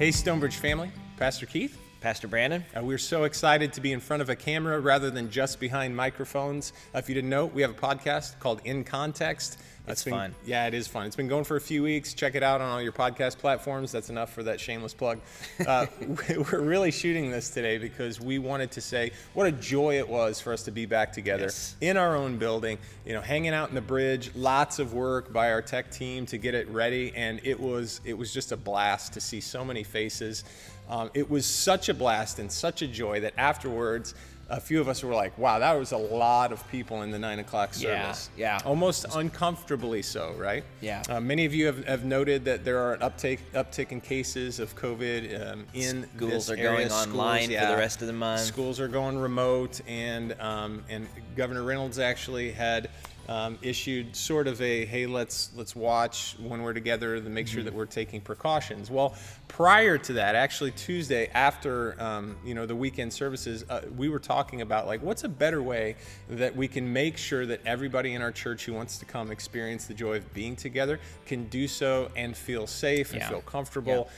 Hey, Stonebridge family, Pastor Keith. Pastor Brandon. We're so excited to be in front of a camera rather than just behind microphones. If you didn't know, we have a podcast called In Context. It's fun. Yeah, it is fun. It's been going for a few weeks. Check it out on all your podcast platforms. That's enough for that shameless plug. We're really shooting this today because we wanted to say what a joy it was for us to be back together in our own building, hanging out in the bridge, lots of work by our tech team to get it ready. And it was just a blast to see so many faces. It was such a blast and such a joy that afterwards, a few of us were like, wow, that was a lot of people in the 9 o'clock service. Yeah. Almost uncomfortably so, right? Yeah. Many of you have noted that there are an uptick in cases of COVID in Schools this are area. going online for the rest of the month. Schools are going remote, and Governor Reynolds actually had issued sort of a, hey, let's watch when we're together to make sure that we're taking precautions. Well, prior to that, actually Tuesday after the weekend services, we were talking about what's a better way that we can make sure that everybody in our church who wants to come experience the joy of being together can do so and feel safe and feel comfortable,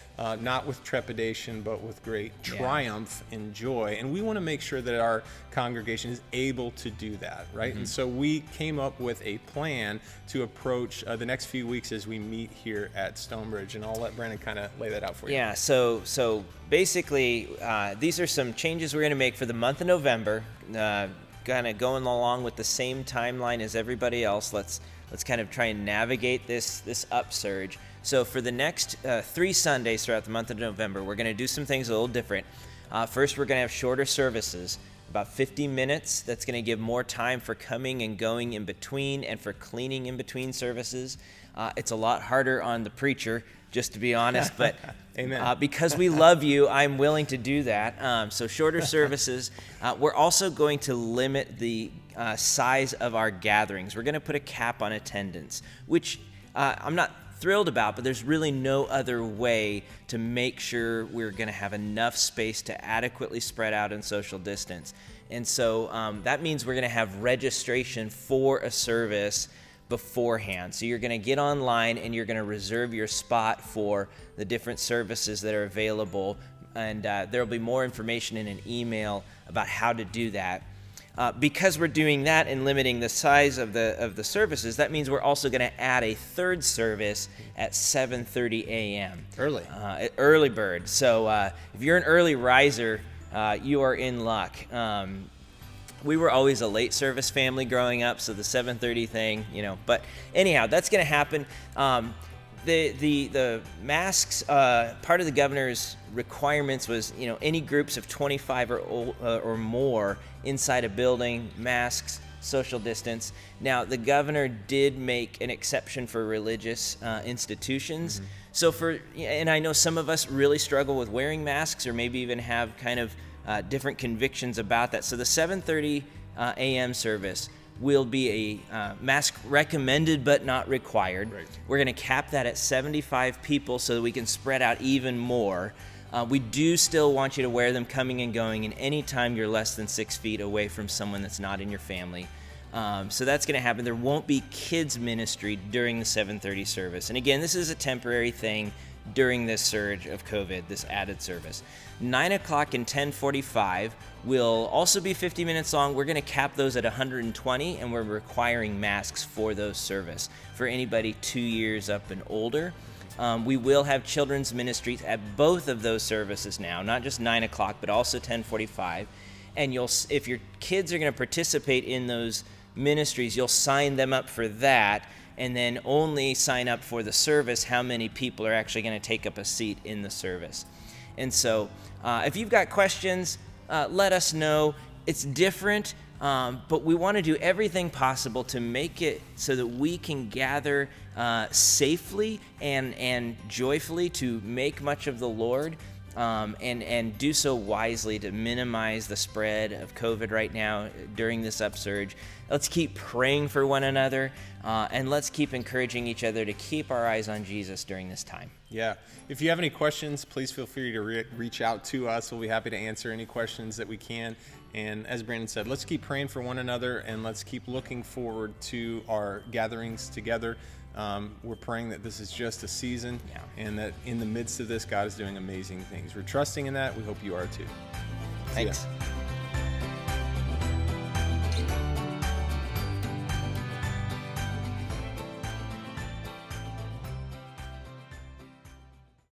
not with trepidation but with great triumph and joy. And we want to make sure that our congregation is able to do that, right? And so we came up with a plan to approach the next few weeks as we meet here at Stonebridge, and I'll let Brandon kind of lay that out for you. Yeah, so basically these are some changes we're going to make for the month of November, kind of going along with the same timeline as everybody else. Let's kind of try and navigate this upsurge. So for the next 3 Sundays throughout the month of November, we're going to do some things a little different. First, we're going to have shorter services, about 50 minutes. That's going to give more time for coming and going in between and for cleaning in between services. It's a lot harder on the preacher, just to be honest, but Amen. Because we love you, I'm willing to do that. So shorter services. We're also going to limit the size of our gatherings. We're going to put a cap on attendance, which I'm not thrilled about, but there's really no other way to make sure we're going to have enough space to adequately spread out and social distance. And so that means we're going to have registration for a service beforehand. So you're going to get online and you're going to reserve your spot for the different services that are available. And there will be more information in an email about how to do that. Because we're doing that and limiting the size of the services, that means we're also going to add a third service at 7:30 a.m. Early bird. So if you're an early riser, you are in luck. We were always a late service family growing up, so the 7:30 thing, But anyhow, that's going to happen. The masks, part of the governor's requirements was, any groups of 25 or more inside a building, masks, social distance. Now, the governor did make an exception for religious institutions. Mm-hmm. So and I know some of us really struggle with wearing masks or maybe even have kind of different convictions about that. So the 7:30 a.m. service will be a mask recommended but not required. Right. We're going to cap that at 75 people so that we can spread out even more. We do still want you to wear them coming and going, and anytime you're less than 6 feet away from someone that's not in your family. So that's going to happen. There won't be kids ministry during the 7:30 service. And again, this is a temporary thing during this surge of COVID, this added service. 9 o'clock and 10:45 will also be 50 minutes long. We're going to cap those at 120, and we're requiring masks for those service for anybody 2 years up and older. We will have children's ministries at both of those services now, not just 9 o'clock, but also 10:45. And if your kids are going to participate in those ministries, you'll sign them up for that, and then only sign up for the service how many people are actually going to take up a seat in the service. And so if you've got questions, let us know. It's different, but we want to do everything possible to make it so that we can gather safely and joyfully to make much of the Lord, and do so wisely to minimize the spread of COVID right now during this upsurge. Let's keep praying for one another, and let's keep encouraging each other to keep our eyes on Jesus during this time. Yeah. If you have any questions, please feel free to reach out to us. We'll be happy to answer any questions that we can. And as Brandon said, let's keep praying for one another, and let's keep looking forward to our gatherings together. We're praying that this is just a season, and that in the midst of this, God is doing amazing things. We're trusting in that. We hope you are too. Thanks. See ya.